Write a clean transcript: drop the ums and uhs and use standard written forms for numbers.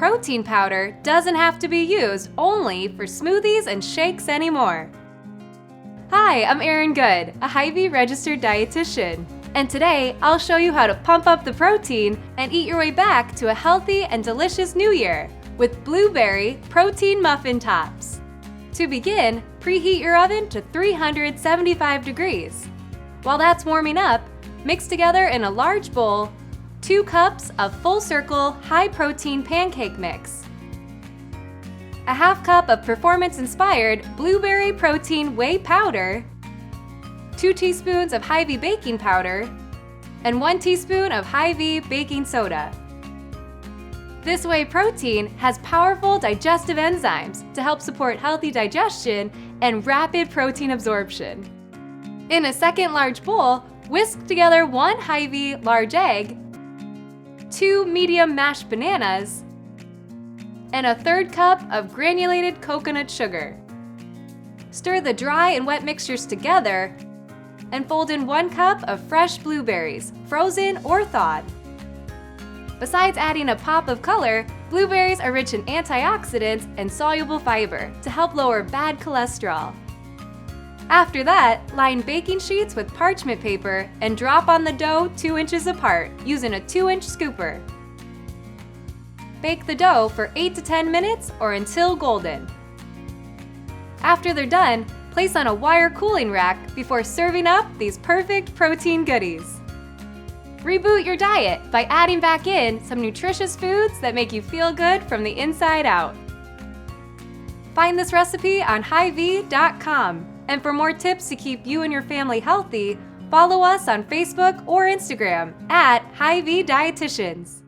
protein powder doesn't have to be used only for smoothies and shakes anymore. Hi, I'm Erin Good, a Hy-Vee registered dietitian. And today, I'll show you how to pump up the protein and eat your way back to a healthy and delicious new year with blueberry protein muffin tops. To begin, preheat your oven to 375 degrees. While that's warming up, mix together in a large bowl 2 cups of full-circle high-protein pancake mix, a half cup of performance-inspired blueberry protein whey powder, 2 teaspoons of Hy-Vee baking powder, and 1 teaspoon of Hy-Vee baking soda. This whey protein has powerful digestive enzymes to help support healthy digestion and rapid protein absorption. In a second large bowl, whisk together 1 Hy-Vee large egg, 2 medium mashed bananas, and a 1/3 cup of granulated coconut sugar. Stir the dry and wet mixtures together and fold in 1 cup of fresh blueberries, frozen or thawed. Besides adding a pop of color, blueberries are rich in antioxidants and soluble fiber to help lower bad cholesterol. After that, line baking sheets with parchment paper and drop on the dough 2 inches apart using a 2-inch scooper. Bake the dough for 8 to 10 minutes or until golden. After they're done, place on a wire cooling rack before serving up these perfect protein goodies. Reboot your diet by adding back in some nutritious foods that make you feel good from the inside out. Find this recipe on Hy-Vee.com. And for more tips to keep you and your family healthy, follow us on Facebook or Instagram at Hy-Vee Dietitians.